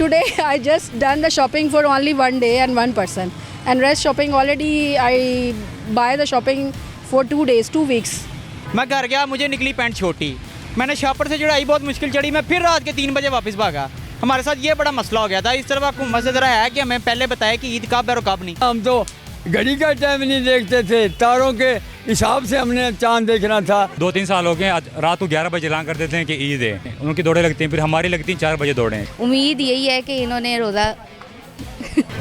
Today I just done the shopping for only one day and one person, and rest shopping already I buy the shopping for 2 days, 2 weeks. मैं घर गया, मुझे निकली pant छोटी, मैंने shopper से चढ़ाई, बहुत मुश्किल चढ़ी, मैं फिर रात के 3 बजे वापस भागा। हमारे साथ ये बड़ा मसला हो गया था। इस तरह हुकूमत से ज़रा है कि हमें पहले बताया कि ईद कब है और कब नहीं। हम तो घड़ी का टाइम नहीं देखते थे, तारों के हिसाब से हमने चांद देखना था। 2-3 साल हो गए, रात को 11 बजे ऐलान कर देते हैं कि ईद है, उनकी दौड़ें लगती हैं, फिर हमारी लगती हैं 4 बजे दौड़ें। उम्मीद यही है कि इन्होंने रोज़ा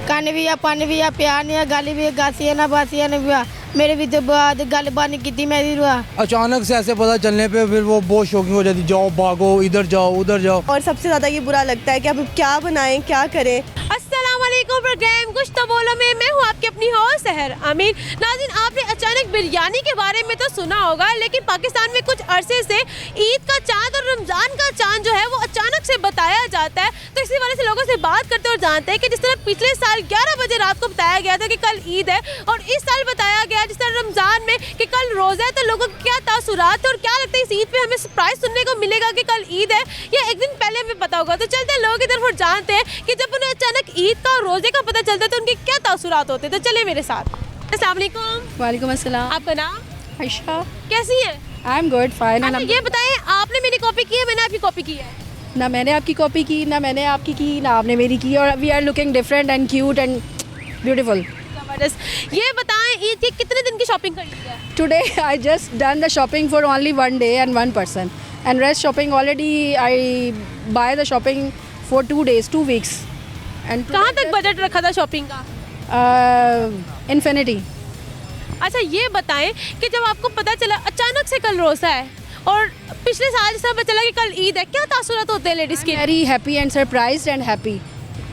खाने भी आ, पानी भी आ, प्यार नहीं आ, गाली भी गासी ना बासी ने भी आ, मेरे भी तो बाद गल बात नहीं की मेरी रुआ। अचानक से ऐसे पता चलने पे फिर वो बहुत शौकिंग हो जाती, जाओ भागो, इधर जाओ उधर जाओ। और सबसे ज़्यादा ये बुरा लगता है कि अब क्या बनाएं, क्या करें। अस्सलाम वालेकुम, प्रोग्राम कुछ तो बोलो में मैं हूँ आपकी अपनी होस्ट सहर अमीन। नाज़रीन, आपने अचानक बिरयानी के बारे में तो सुना होगा, लेकिन पाकिस्तान में कुछ अरसे से ईद का चांद और रमज़ान का चांद जो है वो अचानक से बताया जाता है। तो इसी वजह से लोगों से बात करते और जानते हैं कि जिस तरह पिछले साल 11 बजे रात को बताया गया था कि कल ईद है, और इस साल बताया गया जिस तरह रमज़ान में कि कल रोज़ा है, तो लोगों को क्या तासुरात है और क्या लगता है इस ईद पे हमें सरप्राइज सुनने को मिलेगा कि कल ईद है या एक दिन पहले हमें पता होगा। तो चलते हैं लोगों की तरफ और जानते हैं कि जब उन्हें अचानक ईद का और रोज़े का पता चलता है तो उनके क्या तासुरात होते हैं। तो चलिए मेरे साथ। अस्सलाम वालेकुम। वालेकुम अस्सलाम। आपका नाम? आयशा। कैसी हैं? I am good, fine. अच्छा, ये बताएं, आपने मेरी कॉपी की है, मैंने आपकी कॉपी की है? ना मैंने आपकी कॉपी की, ना मैंने आपकी की, ना आपने मेरी की, और we are looking different and cute and beautiful. जबरदस्त। ये बताएं, ईद के कितने दिन की शॉपिंग कर ली है? Today I just done the shopping for only one day and one person, and rest shopping already I buy the shopping for 2 days, 2 weeks. And कहाँ तक बजट रखा था शॉपिंग का? infinity. अच्छा, ये बताएं कि जब आपको पता चला अचानक से कल रोज़ा है और पिछले साल जैसा पता चला कि कल ईद है, क्या तासुरात होते हैं लेडीज़ के? Very happy and surprised and happy.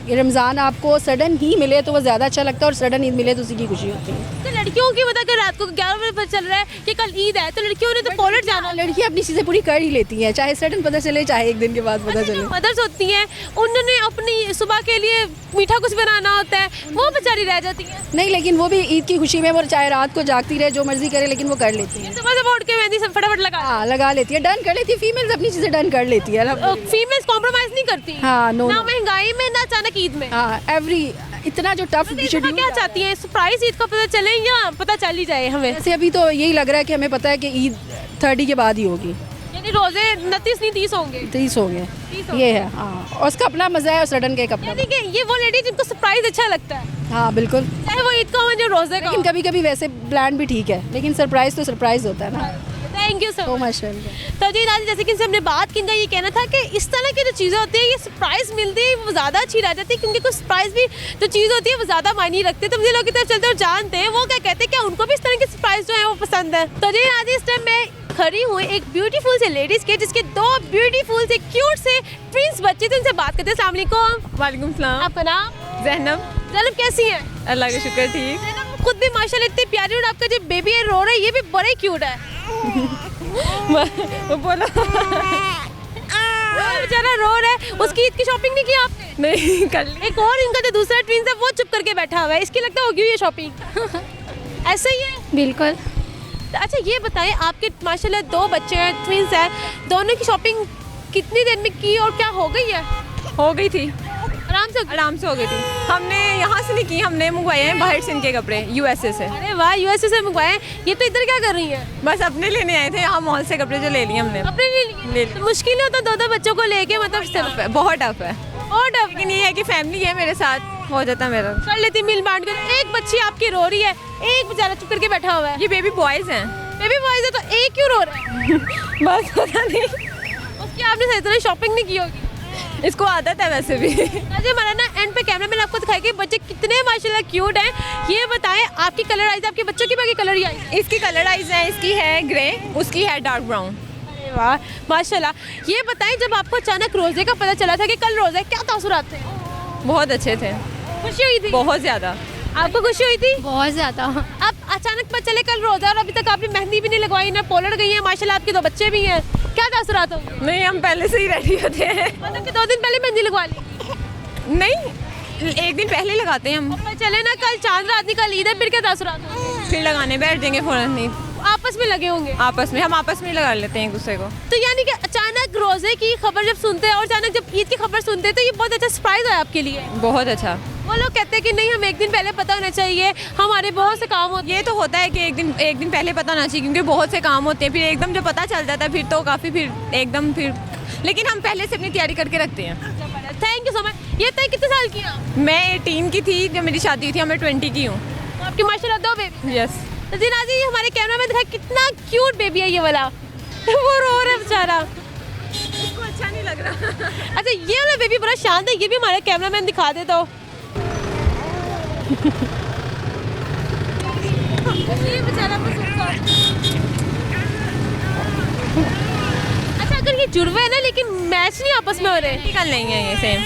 ये रमज़ान आपको सडन ही मिले तो वो ज़्यादा अच्छा लगता है, और सडन ईद मिले तो उसी की खुशी होती है। तो लड़कियों की बता कर रात को 11 बजे पता चल रहा है कि कल ईद है, तो लड़कियों ने तो कॉलेज जाना। लड़कियाँ अपनी चीज़ें पूरी कर ही लेती हैं, चाहे सडन पता चले चाहे एक दिन के बाद पता चले। मदर्स होती हैं, उन्होंने अपनी सुबह के लिए मीठा कुछ बनाना होता है, वो बेचारी रह जाती हैं। नहीं, लेकिन वो भी ईद की खुशी में वो चाहे रात को जागती रहे, जो मर्जी करे, लेकिन वो कर लेती है। सुबह सुबह उठ के मेहंदी सब फटाफट लगा, हाँ, लगा लेती है, डन कर लेती है। फीमेल्स अपनी चीज़ें डन कर लेती है। फीमेल्स कॉम्प्रोमाइज़ नहीं करती। हाँ, नो, ना महंगाई में ना अचानक ईद में। हाँ, एवरी इतना जो टफ शेड्यूल। क्या चाहती हैं, सरप्राइज ईद का पता चले या पता चल ही जाए हमें? वैसे अभी तो यही लग रहा है कि हमें पता है कि ईद 30 के बाद ही होगी, यानी रोजे 29 नहीं 30 होंगे। 30 हो गए, ये है। हाँ, और उसका अपना मजा है और सडन का एक अपना। यानी कि ये वो लेडी जिनको सरप्राइज अच्छा लगता है। हाँ, बिल्कुल, चाहे वो ईद का हो जो रोजे का। लेकिन कभी कभी वैसे प्लान भी ठीक है, लेकिन सरप्राइज तो सरप्राइज होता है ना। Thank you so much. तो जी नाज़रीन, जैसे कि इनसे हमने बात की, इनका ये कहना था कि इस तरह की जो चीज़ें होती है, ये सरप्राइज मिलती है वो ज़्यादा अच्छी रह जाती है, क्योंकि कुछ सरप्राइज भी जो चीज़ होती है वो ज़्यादा मायने रखते हैं। तो मुझे लोग की तरफ चलते और जानते हैं वो क्या कहते हैं, क्या उनको भी इस तरह की सरप्राइज जो है वो पसंद है। तो जी नाज़रीन, इस टाइम मैं खड़ी हुई एक ब्यूटीफुल से लेडीज़ के, जिसके 2 ब्यूटीफुल से क्यूट से ट्विंस बच्चे थे, उनसे बात करते हैं। अस्सलाम वालेकुम। वालेकुम सलाम। आपका नाम? जहनम। जहनम, कैसी हैं? अल्लाह का शुक्र, ठीक। जहनम खुद भी माशाल्लाह इतनी प्यारी, और आपका जो बेबी है रो रहा है, ये भी बड़ा ही क्यूट है। वो बोलो। बेचारा रो रहा है, उसकी ईद की शॉपिंग नहीं की आपने? नहीं, कर ली। एक और इनका जो दूसरा ट्विंस है वो चुप करके बैठा हुआ है, इसकी लगता होगी ये शॉपिंग। ऐसे ही है? बिल्कुल। अच्छा, ये बताएं, आपके माशाल्लाह 2 बच्चे हैं, ट्विंस हैं, दोनों की शॉपिंग कितनी देर में की और क्या हो गई है? हो गई थी, आराम से हो गई थी। हमने यहाँ से नहीं की, हमने मंगवाए हैं बाहर से इनके कपड़े, यूएसए से। अरे वाह, यूएसए से मंगवाए हैं। ये तो इधर क्या कर रही है? बस अपने लेने आए थे, यहाँ मॉल से कपड़े जो ले लिए हमने। अपने लिए तो मुश्किल होता 2-2 बच्चों को लेके, मतलब बहुत टफ है। और टफ, लेकिन ये है कि फैमिली है मेरे साथ, हो जाता मेरा। कर लेती मिल बांट कर। एक बच्ची आपकी रो रही है, एक बेचारा चुप करके बैठा हुआ है। ये बेबी बॉयज़ हैं। बेबी बॉयज है, तो एक क्यों रो रहा है? बस पता नहीं, उसकी आपने सही तरह शॉपिंग नहीं की होगी। इसको आदत है वैसे भी। अजय, हमारा ना एंड पे कैमरा मैंने आपको दिखाया कि बच्चे कितने माशाल्लाह क्यूट हैं। ये बताएं, आपकी कलर आइज, आपके बच्चों की बाकी कलर आइज? इसकी कलर आइज है, इसकी है ग्रे, उसकी है डार्क ब्राउन। अरे वाह माशाल्लाह। ये बताएं, जब आपको अचानक रोजे का पता चला था कि कल रोजा है, क्या तासुरात थे? बहुत अच्छे थे, खुशी हुई थी? बहुत ज़्यादा। आपको खुशी हुई थी? बहुत ज़्यादा। अब अचानक पता चले कल रोजा, और अभी तक आपने मेहंदी भी नहीं लगवाई, ना पोलर गई है, माशाल्लाह आपके 2 बच्चे भी हैं, क्या तासुरात हो? नहीं, हम पहले से ही रेडी होते हैं। मतलब कि 2 दिन पहले मेहंदी लगवा ली? नहीं, 1 दिन पहले लगाते हैं हम। पता चले ना कल चांद रात नहीं, कल ईद है, फिर क्या तासुरात हो? फिर लगाने बैठ जाएंगे फ़ौरन। नहीं, आपस में लगे होंगे? आपस में, हम आपस में लगा लेते हैं एक दूसरे को। तो यानी कि अचानक अचानक रोजे की खबर जब सुनते हैं और अचानक जब ईद की खबर सुनते हैं तो ये बहुत अच्छा सरप्राइज है आपके लिए? बहुत अच्छा। वो लोग कहते हैं कि नहीं, हमें एक दिन पहले पता होना चाहिए, हमारे बहुत से काम होते हैं। ये तो होता है कि एक दिन पहले पता होना चाहिए, क्योंकि बहुत से काम होते हैं, फिर एकदम जब पता चल जाता है फिर तो काफ़ी फिर एकदम फिर, लेकिन हम पहले से अपनी तैयारी करके रखते हैं। Thank you so much. ये तय कितने साल की हैं आप? मैं 18 की थी जब मेरी शादी हुई थी, मैं 20 की हूँ। तो आपकी माशाल्लाह 2 बेबी। यस। तो जी नाज़रीन, हमारे कैमरा में दिखा कितना क्यूट बेबी है ये वाला। वो रो रहा है बेचारा, उसको अच्छा नहीं लग रहा। अच्छा ये वाला बेबी बड़ा शांत है, ये भी हमारे कैमरा मैन दिखा दे तो। ये बेचारा बस उसका। अच्छा अगर ये जुड़वे है ना, लेकिन मैच नहीं आपस में हो रहे। कल नहीं है ये सेम,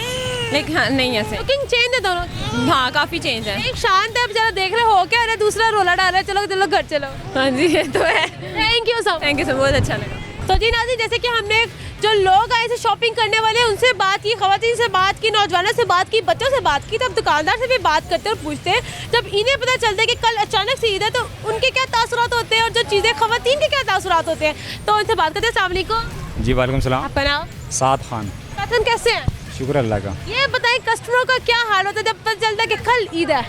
लेकिन हाँ नहीं है सेम। लुकिंग चेंज है दोनों। हाँ काफ़ी चेंज है। एक शांत है बेचारा, देख रहे हो क्या, दूसरा रोला डाल रहा है, चलो चलो घर चलो। हाँ जी ये तो है। थैंक यू सो बहुत अच्छा लगा। तो जी नाज़रीन, जैसे कि हमने जो लोग आए थे शॉपिंग करने वाले, उनसे बात की, ख़वातीन से बात की, नौजवानों से बात की, बच्चों से बात की, तब दुकानदार से भी बात करते हैं और पूछते हैं जब इन्हें पता चलता है कि कल अचानक से ईद है तो उनके क्या तासुरात होते हैं और जो चीज़ें ख़वातीन के क्या तासुरात होते हैं। तो उनसे बात करते हैं। अस्सलाम वालेकुम। जी वालेकुम सलाम। आपका नाम? साद खान। साथन कैसे हैं? शुक्र अल्लाह का। ये बताएं कस्टमरों का क्या हाल होता है जब पता चलता है कि कल ईद है?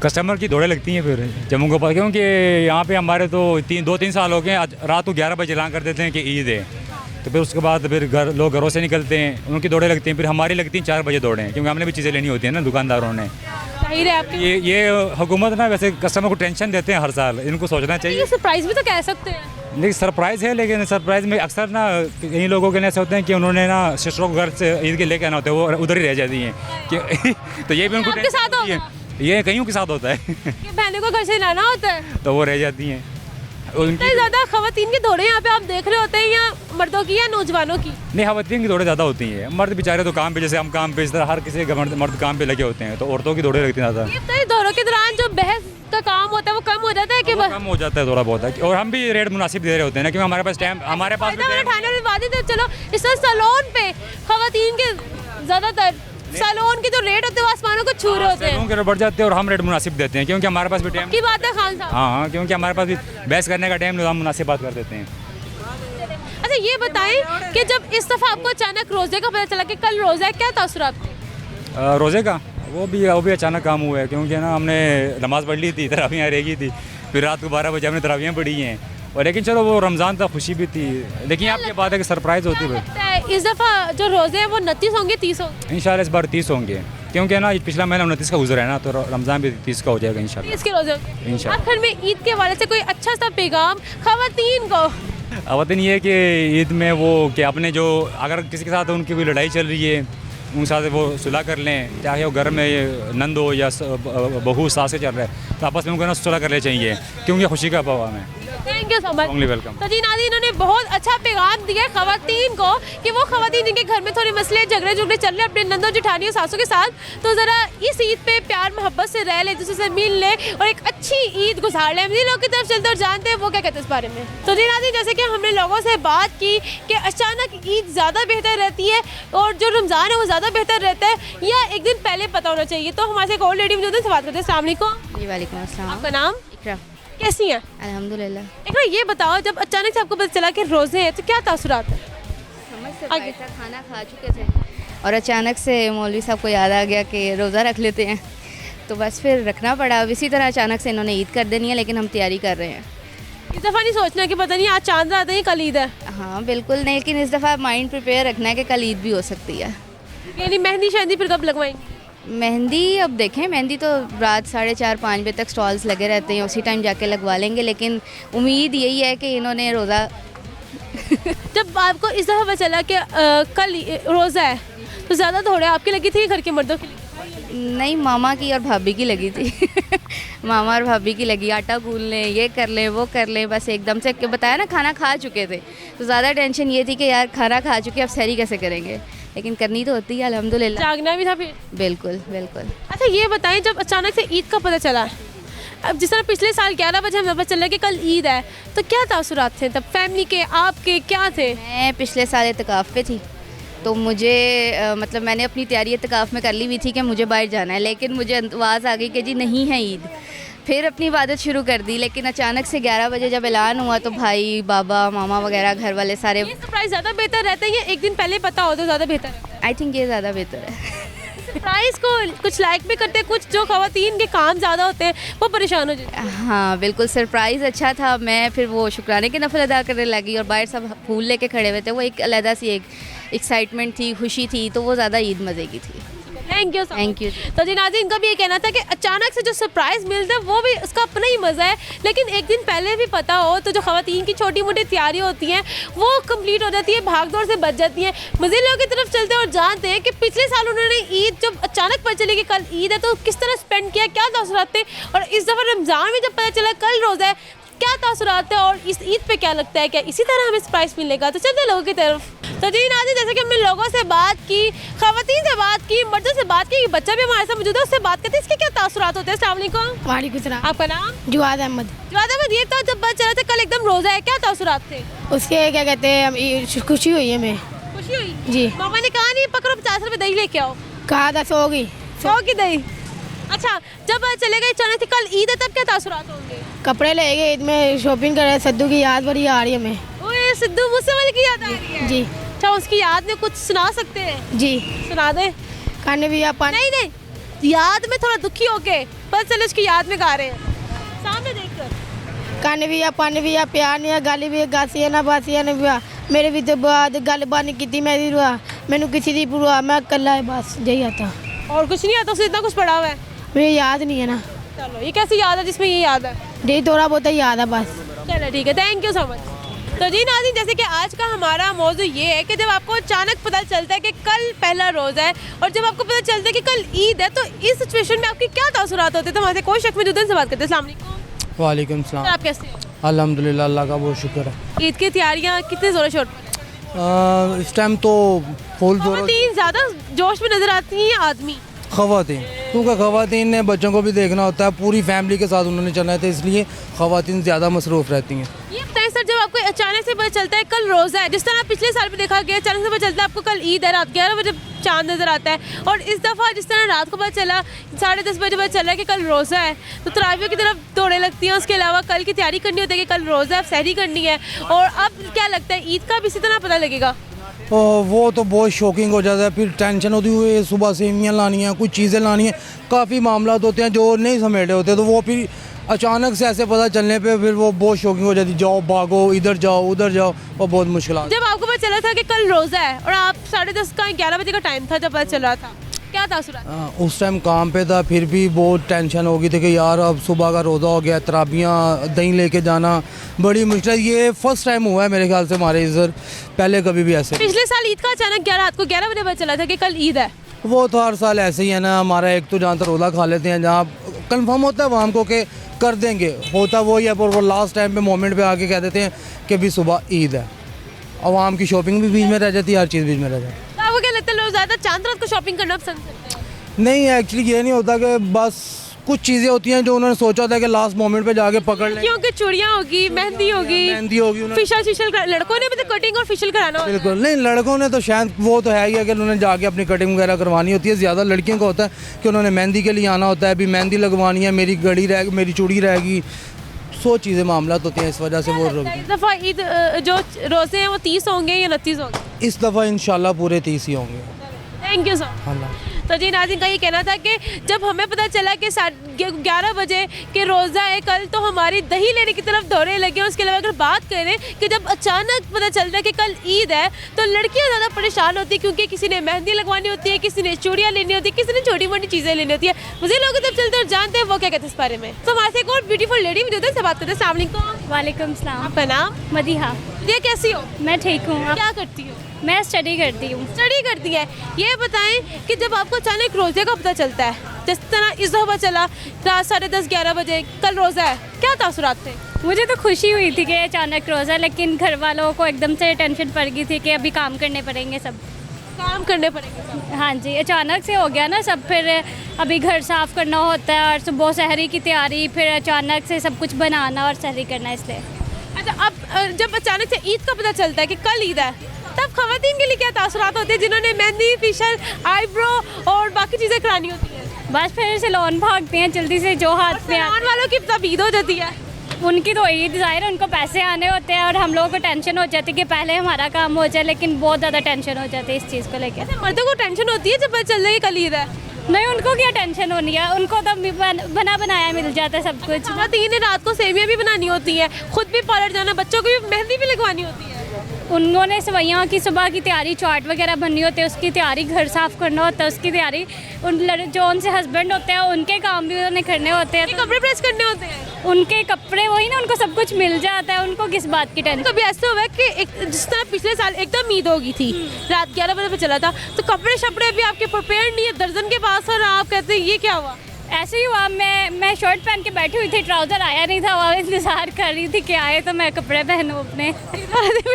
कस्टमर की दौड़े लगती हैं फिर जम्मू के पास, क्योंकि यहाँ पे हमारे तो 2-3 साल हो गए, रात को 11 बजे ऐलान कर देते हैं कि ईद है, तो फिर उसके बाद फिर लोग घरों से निकलते हैं, उनकी दौड़े लगती हैं, फिर हमारी लगती हैं 4 बजे दौड़ें, क्योंकि हमने भी चीज़ें लेनी होती हैं ना दुकानदारों ने। जाहिर है आपकी ये हुकूमत ना वैसे कस्टमर को टेंशन देते हैं हर साल, इनको सोचना चाहिए। ये सरप्राइज भी तो कह सकते हैं। नहीं सरप्राइज़ है, लेकिन सरप्राइज में अक्सर ना कई लोगों के लिए ऐसे होते हैं कि उन्होंने ना सिस्टरों को घर से ईद के लेके आना होता है, वो उधर ही रह जाती हैं कि तो ये भी उनको आपके साथ टेंशन है। ये कईयों के साथ होता है कि बहनों को घर से लाना होता है तो वो रह जाती हैं। इतने ज़्यादा ख़वातीन के दौड़े यहाँ पे आप देख रहे होते हैं, या मर्दों की या नौजवानों की? नहीं ख़वातीन की दौड़े ज़्यादा होती हैं, मर्द बेचारे तो काम पे, जैसे हम काम पे, इस तरह हर किसी का मर्द काम पे लगे होते हैं, तो औरतों की दौड़े लगती हैं ज़्यादा। ये बताइए दौड़ों के दौरान जो बहस का काम होता है वो कम हो जाता है कि कम हो जाता है थोड़ा बहुत है, और हम भी रेट मुनासिब दे रहे होते हैं ना, क्योंकि हमारे पास टाइम, हमारे पास उठाने वाली बात है। चलो इस सैलून पे ख़वातीन के ज़्यादातर सैलून के जो रेट होते हैं वो आसमानों को छू रहे होते हैं, के रेट बढ़ जाते हैं और हम रेट मुनासिब देते हैं, क्योंकि हमारे पास भी टाइम की बात है खान साहब। हाँ, क्योंकि हमारे पास भी बहस करने का टाइम, हम मुनासिब बात कर देते हैं। अच्छा ये बताएं कि जब इस दफ़ा आपको अचानक रोज़े का पता चला कि कल रोज़ा है, क्या तासुरात? रोज़े का वो भी अचानक काम हुआ है, क्योंकि ना हमने नमाज़ पढ़ ली थी, तरावियाँ रह गई थी, फिर रात को 12 बजे हमने तरावियाँ पढ़ी हैं, और लेकिन चलो वो रमज़ान था, खुशी भी थी, लेकिन आपकी बात है कि सरप्राइज़ होती है। इस दफ़ा जो रोज़े हैं वो 29 होंगे, 30 होंगे? इंशाल्लाह इस बार 30 होंगे, क्योंकि ना पिछला महीना 29 का गुजरा है ना, तो रमज़ान भी 30 का हो जाएगा इंशाल्लाह। 30 के रोज़े इंशाल्लाह। आखिर में ईद के हवाले से कोई अच्छा सा पैगाम ख़वातीन को? वतन ये है कि ईद में वो कि अपने जो अगर किसी के साथ उनकी कोई लड़ाई चल रही है, उनके साथ वो सुलह कर लें, चाहे वो घर में नंद हो या बहू सासे चल रहा है, तो आपस में उनको ना सुलह कर ले चाहिए, क्योंकि खुशी का पैगाम है। Thank you so much. Only welcome. तो जी नाज़रीन, इन्होंने बहुत अच्छा पैगाम दिया है ख़वातीन को कि वो ख़वातीन जिनके घर में थोड़े मसले झगड़े रहे हैं अपने नंदों जेठानियों सासों के साथ, तो ज़रा इस ईद पे प्यार मोहब्बत से रह ले, दूसरे से मिल ले और एक अच्छी ईद गुजार ले। जिन लोगों की तरफ चलते और जानते हैं वो क्या कहते हैं इस बारे में। तो जी नाज़रीन, जैसे कि हमने लोगों से बात की कि अचानक ईद ज़्यादा बेहतर रहती है और जो रमज़ान है वो ज़्यादा बेहतर रहता है, या एक दिन पहले पता होना चाहिए। तो हमारे एक और लेडी मौजूद है, बात करते हैं। अस्सलाम वालेकुम। जी वालेकुम अस्सलाम। आपका नाम? इकरा। कैसी हैं? अल्हम्दुलिल्लाह। इकरा ये बताओ, जब अचानक से आपको पता चला कि रोज़े हैं तो क्या तासुरात है? समझ से पैसा खाना खा चुके थे और अचानक से मौलवी साहब को याद आ गया कि रोज़ा रख लेते हैं, तो बस फिर रखना पड़ा। अब इसी तरह अचानक से इन्होंने ईद कर देनी है, लेकिन हम तैयारी कर रहे हैं। इस दफ़ा नहीं सोचना कि पता नहीं आज चांद रात है कल ईद है। हाँ बिल्कुल नहीं, लेकिन इस दफ़ा माइंड प्रिपेयर रखना है कि कल ईद भी हो सकती है। यानी मेहंदी शहंदी फिर कब लगवाएंगी? मेहंदी अब देखें, मेहंदी तो रात 4:30-5 बजे तक स्टॉल्स लगे रहते हैं, उसी टाइम जाके लगवा लेंगे, लेकिन उम्मीद यही है कि इन्होंने रोज़ा जब आपको इस दफ़ा पता चला कि कल रोज़ा है तो ज़्यादा दौड़े आपकी लगी थी घर के मर्दों की? नहीं, मामा की और भाभी की लगी थी मामा और भाभी की लगी, आटा गूंद लें, ये कर लें, वो कर लें, बस एकदम से बताया ना, खाना खा चुके थे तो ज़्यादा टेंशन ये थी कि यार खाना खा चुके अब सहरी कैसे करेंगे, लेकिन करनी तो होती है अल्हम्दुलिल्लाह। जागना भी था फिर? बिल्कुल बिल्कुल। अच्छा ये बताएं, जब अचानक से ईद का पता चला, अब जिस तरह पिछले साल 11 बजे हमें पता चला कि कल ईद है, तो क्या तासुरात थे तब फैमिली के, आपके क्या थे? मैं पिछले साल इत्तिकाफ़ पे थी, तो मुझे मतलब मैंने अपनी तैयारी इत्तिकाफ़ में कर ली हुई थी कि मुझे बाहर जाना है, लेकिन मुझे आवाज़ आ गई कि जी नहीं है ईद, फिर अपनी इबादत शुरू कर दी, लेकिन अचानक से 11 बजे जब ऐलान हुआ तो भाई बाबा मामा वगैरह घर वाले सारे, ये सरप्राइज ज़्यादा बेहतर रहता है या एक दिन पहले पता हो तो ज़्यादा बेहतर रहता है? आई थिंक ये ज़्यादा बेहतर है। सरप्राइज को कुछ लाइक भी करते हैं, कुछ जो ख़वातीन के काम ज़्यादा होते हैं वो परेशान हो जाते हैं। हाँ बिल्कुल, सरप्राइज़ अच्छा था। मैं फिर वो शुक्राने के नफल अदा करने लगी और बाहर सब फूल लेके खड़े हुए थे। वो एक अलग सी एक एक्साइटमेंट थी, खुशी थी, तो वो ज़्यादा ईद मज़े की थी। Thank you thank you. तो जी नाज़रीन, इनका भी ये कहना था कि अचानक से जो सरप्राइज़ मिलता है वो भी उसका अपना ही मज़ा है, लेकिन एक दिन पहले भी पता हो तो जो ख़वातीन की छोटी मोटी तैयारी होती हैं वो कंप्लीट हो जाती है, भागदौड़ से बच जाती हैं। मज़े लोगों की तरफ चलते हैं और जानते हैं कि पिछले साल उन्होंने ईद जब अचानक पता चली कि कल ईद है तो किस तरह स्पेंड किया, क्या तासुरात थे, और इस दफ़ा रमज़ान में जब पता चला कल रोज़ा है क्या तासुरात है और इस ईद पे क्या लगता है, क्या इसी तरह हमें सरप्राइज़ मिलेगा। तो चलते लोगों की तरफ। तो जी नाज़रीन, जैसे कि हमने लोगों से बात की, ख़वातीन से बात की, मर्दों से बात की, बच्चा भी हमारे साथ मौजूद है, उससे बात करते हैं इसके क्या तासुरात होते हैं। अस्सलाम वालेकुम। वालेकुम सलाम। आपका नाम? जवाद अहमद। जवाद अहमद, ये तो जब पता चला था कल एकदम रोज़ा है, क्या तासुरात थे? उसके क्या कहते हैं, खुशी हुई है हमें। खुशी हुई जी। मामा ने कहा नहीं पकड़ो 50 रुपये दही लेके आओ? कहा था सो गई। 100 की दही। अच्छा, जब चले गए अचानक से कल ईद है तब क्या तासुरात होंगे? कपड़े ले गए, ईद में शॉपिंग कर रहे, सद्दू की याद बड़ी आ रही है हमें। ओए सिद्धू मूसे वाले की याद आ रही है? जी। अच्छा, उसकी याद में कुछ सुना सकते हैं? जी सुना दे। खाने भी आप नहीं नहीं, याद में थोड़ा दुखी होके बस चले उसकी याद में गा रहे हैं सामने देखकर। खाने भी आप पानी भी आप प्यार नहीं गाली भी गासी ना बासी ने भी मेरे भी तो बाद गल बात की मैं मैनू किसी की पुरवा मैं कला है, बस यही आता और कुछ नहीं आता? उसे इतना कुछ पड़ा हुआ है? मुझे याद नहीं है ना। चलो, ये कैसी याद है जिसमें ये याद है? यही थोड़ा बहुत ही याद है बस। चलो ठीक है, थैंक यू सो मच। तो जी नाज़रीन, जैसे कि आज का हमारा मौजू ये है कि जब आपको अचानक पता चलता है कि कल पहला रोज़ा है और जब आपको पता चलता है कि कल ईद है, तो इस सिचुएशन में आपके क्या तासुरात होते हैं? तो हमारे कोई शख्स मौजूद है, से बात करते हैं। अस्सलाम वालेकुम। वालेकुम सलाम। आप कैसे हो? अल्हम्दुलिल्लाह, अल्लाह का बहुत शुक्र है। ईद की तैयारियाँ कितने ज़ोर शोर पर? इस टाइम तो फुल जोरों ख़वातीन ज़्यादा जोश में नज़र आती हैं या आदमी? ख़वातीन, क्योंकि ख़वातीन ने बच्चों को भी देखना होता है, पूरी फैमिली के साथ उन्होंने चलना है, इसलिए ख़वातीन ज़्यादा मसरूफ़ रहती हैं। ये बताएं सर, जब आपको अचानक से पता चलता है कल रोज़ा है, जिस तरह पिछले साल भी देखा गया अचानक से पता चलता है आपको कल ईद है, रात 11 बजे चांद नज़र आता है, और इस दफ़ा जिस तरह रात को पता चला 10:30 बजे पता चला कि कल रोज़ा है, तो तरावियों की तरफ दौड़े लगती हैं। उसके अलावा कल की तैयारी करनी होती है कि कल रोज़ा है, सहरी करनी है, और अब क्या लगता है ईद का भी इसी तरह पता लगेगा? वो तो बहुत शॉकिंग हो जाता है, फिर टेंशन होती हुई सुबह सेवियाँ लानी है, कुछ चीज़ें लानी है, काफ़ी मामला होते हैं जो नहीं समेटे होते, तो वो फिर अचानक से ऐसे पता चलने पे फिर वो बहुत शॉकिंग हो जाती, जाओ भागो, इधर जाओ उधर जाओ, और बहुत मुश्किल। जब आपको पता चला था कि कल रोज़ा है और आप 10:30 का 11 बजे का टाइम था जब पता चला था, क्या तासुरात? उस टाइम काम पे था, फिर भी बहुत टेंशन हो गई थी कि यार अब सुबह का रोज़ा हो गया, तराबियाँ दही लेके जाना बड़ी मुश्किल। ये फर्स्ट टाइम हुआ है मेरे ख्याल से हमारे इधर, पहले कभी भी ऐसे। पिछले साल ईद का अचानक रात को 11 बजे पता चला था कि कल ईद है। वो तो हर साल ऐसे ही है ना हमारा, एक तो जहाँ तक रोज़ा खा लेते हैं, जहाँ कंफर्म होता है वहाँ हमको के कर देंगे, होता वही है, पर वो लास्ट टाइम पे मोमेंट पे आके कह देते हैं कि भी सुबह ईद है, आवाम की शॉपिंग भी बीच में रह जाती है, हर चीज़ बीच में रह जाती है। तो आपको क्या लगता है लोग ज़्यादा चांद रात को शॉपिंग करना पसंद करते हैं? नहीं, एक्चुअली ये नहीं होता कि बस कुछ चीज़ें होती हैं जो उन्होंने सोचा था कि लास्ट मोमेंट पे जाके पकड़ लें, क्योंकि चूड़ियाँ होगी, मेहंदी होगी, फेशियल लड़कों ने भी तो कटिंग और फेशियल कराना होता है। बिल्कुल नहीं, लड़कों ने तो शायद वो तो है ही है कि उन्होंने जाके अपनी कटिंग वगैरह करवानी होती है, ज़्यादा लड़कियों का होता है कि उन्होंने मेहंदी के लिए आना होता है, अभी मेहंदी लगवानी है, मेरी घड़ी रहेगी, मेरी चूड़ी रहेगी, 100 चीज़ें मामला होती हैं, इस वजह से वो इस दफ़ा ईद जो रोज़े हैं वो 30 होंगे या 29 होंगे? इस दफ़ा इंशाल्लाह पूरे 30 ही होंगे। Thank you sir. तो जी नाज़रीन का ये कहना था कि जब हमें पता चला कि 11 बजे के रोज़ा है कल, तो हमारी दही लेने की तरफ दौड़े लगे। उसके अलावा अगर बात करें कि जब अचानक पता चलता है कि कल ईद है, तो लड़कियां ज़्यादा परेशान होती है, क्योंकि किसी ने मेहंदी लगवानी होती है, किसी ने चूड़ियाँ लेनी होती है, किसी ने छोटी मोटी चीज़ें लेनी होती है। मुझे लोग जब चलते और जानते हैं वो क्या कहते हैं इस बारे में। तो हमारे से एक और ब्यूटीफुल लेडी मौजूद है, से बात करते हैं। अस्सलाम वालेकुम। वालेकुम सलाम। आपका नाम? मदीहा। ये कैसी हो? मैं ठीक हूँ। क्या करती हो? मैं स्टडी करती हूँ। स्टडी करती है। ये बताएं कि जब आपको अचानक रोज़े का पता चलता है, जिस तरह इस दफ़ा चला रात 10:30 11 बजे कल रोज़ा है, क्या तासुरात थे? मुझे तो खुशी हुई थी कि अचानक रोज़ा, लेकिन घर वालों को एकदम से टेंशन पड़ गई थी कि अभी काम करने पड़ेंगे, सब काम करने पड़ेंगे। हाँ जी, अचानक से हो गया ना सब, फिर अभी घर साफ़ करना होता है और सुबह सहरी की तैयारी, फिर अचानक से सब कुछ बनाना और सहरी करना, इसलिए। अच्छा, अब जब अचानक से ईद का पता चलता है कि कल ईद है, तब ख़वातीन के लिए क्या तासुरात होते हैं जिन्होंने मेहंदी, फेशियल, आईब्रो और बाकी चीज़ें करानी होती हैं? बस फिर से लोन भागते हैं जल्दी से जो हाथ में सलमान वालों की तब ईद हो जाती है। उनकी तो ईद ज़ाहिर है, उनको पैसे आने होते हैं और हम लोगों को टेंशन हो जाती है कि पहले हमारा काम हो जाए, लेकिन बहुत ज़्यादा टेंशन हो जाती है इस चीज़ को लेकर। मर्दों को टेंशन होती है जब पता चल रहा है कल ईद है? नहीं, उनको क्या टेंशन होनी है, उनको तो बना बनाया मिल जाता है सब कुछ। तीन रात को सेवियां भी बनानी होती है, खुद भी पार्लर जाना, बच्चों को भी मेहंदी भी लगवानी होती है। उन्होंने सवैयों की सुबह की तैयारी, चाट वगैरह बननी होती है, उसकी तैयारी, घर साफ़ करना होता है, उसकी तैयारी, जो उनसे हस्बैंड होते हैं उनके काम भी उन्होंने करने होते हैं, कपड़े प्रेस करने होते हैं, उनके कपड़े वही ना, उनको सब कुछ मिल जाता है, उनको किस बात की टेंशन। कभी ऐसा हुआ है कि जिस तरह पिछले साल एकदम ईद हो गई थी, रात 11 बजे पे चला था, तो कपड़े शपड़े भी आपके प्रिपेयर नहीं है दर्जन के पास और आप कहते हैं ये क्या हुआ? ऐसे ही हुआ, मैं शर्ट पहन के बैठी हुई थी, ट्राउज़र आया नहीं था, वहाँ इंतज़ार कर रही थी कि आए तो मैं कपड़े पहनूँ अपने।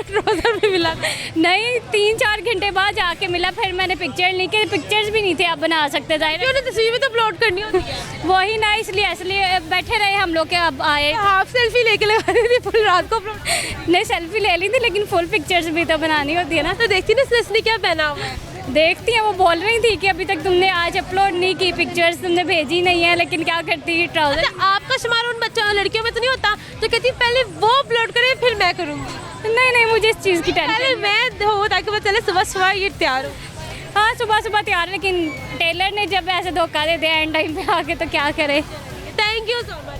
ट्राउज़र भी मिला नहीं, 3-4 घंटे बाद जाके मिला, फिर मैंने पिक्चर ली कि पिक्चर्स भी नहीं थे आप बना सकते, जाहिर तस्वीर भी तो अपलोड करनी होती है। वही ना, इसलिए बैठे रहे हम लोग के, अब आए। हाफ सेल्फी लेके लगा रही थी फुल रात को अपलोड। नहीं, सेल्फी ले ली थी, लेकिन फुल पिक्चर्स भी तो बनानी होती है ना। तो देखती ना इसने क्या पहना हुआ है? देखती हैं, वो बोल रही थी कि अभी तक तुमने आज अपलोड नहीं की पिक्चर्स, तुमने भेजी नहीं है, लेकिन क्या करती है ट्राउजर। अच्छा, आपका शुमार उन बच्चों लड़कियों में तो नहीं होता तो कहती पहले वो अपलोड करे फिर मैं करूँगी? नहीं, मुझे इस चीज़ की पहले टेंशन मैं हो ताकि मैं चले सुबह ये तैयार हो। हाँ, सुबह तैयार, लेकिन टेलर ने जब ऐसे धोखा दे दिया एंड टाइम पे आके, तो क्या करे। Thank you so much.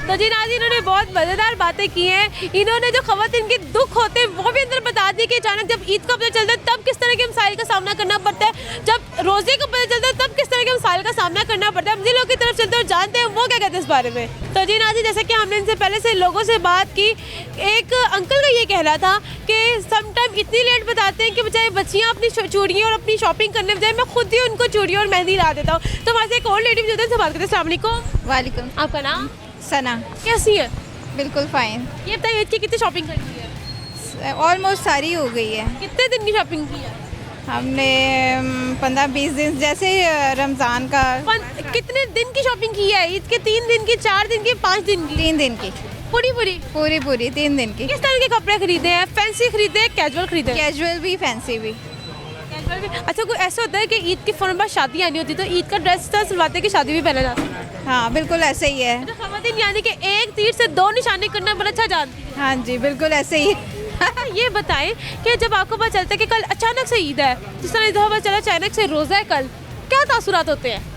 तो जी नाज़रीन, इन्होंने बहुत मज़ेदार बातें की हैं। इन्होंने जो ख़वातीन के दुख होते हैं वो भी अंदर बता दिए कि अचानक जब ईद का पता चलता है तब किस तरह के मसाइल का सामना करना पड़ता है, जब रोज़े का पता चलता है तब किस तरह के मसाइल का सामना करना पड़ता है। हम जिन लोगों की तरफ चलते हैं और जानते हैं वो क्या कहते हैं इस बारे में। तो जी नाज़रीन, जैसे कि हमने इनसे पहले से लोगों से बात की, एक अंकल का ये कहना था कि समटाइम इतनी लेट बताते हैं कि बचाए बच्चियाँ अपनी चूड़ियाँ और अपनी शॉपिंग करने बजाय मैं खुद ही उनको चूड़ियाँ और मेहंदी ला देता हूँ। तो वहाँ से एक और लेडी भी होती है, सवाल करते हैं। अस्सलाम वालेकुम। वालेकुम। आपका नाम? सना। कैसी है? बिल्कुल फाइन। ये बताइए ईद की कितनी शॉपिंग कर ली है? ऑलमोस्ट सारी हो गई है। कितने दिन की शॉपिंग की है? हमने 15-20 दिन, जैसे रमज़ान का। कितने दिन की शॉपिंग की है? ईद के 3 दिन की, 4 दिन की, 5 दिन की? 3 दिन की। पूरी 3 दिन की। किस तरह के कपड़े खरीदे हैं? फैंसी खरीदे, कैजुअल खरीदे? कैजुअल भी, फैंसी भी। अच्छा, कोई ऐसा होता है कि ईद के फौरन बाद शादी आनी होती है तो ईद का ड्रेस सिलवाते कि शादी भी पहना जाता है? हाँ, बिल्कुल ऐसे ही है। तो ख़वातीन यानी कि एक तीर से 2 निशाने करना बड़ा अच्छा जानती है। हाँ जी, बिल्कुल ऐसे ही है। ये बताएं कि जब आपको पता चलता है कि कल अचानक से ईद है, जिस तरह पता चला अचानक से रोज़ा है कल, क्या तासुरात होते हैं?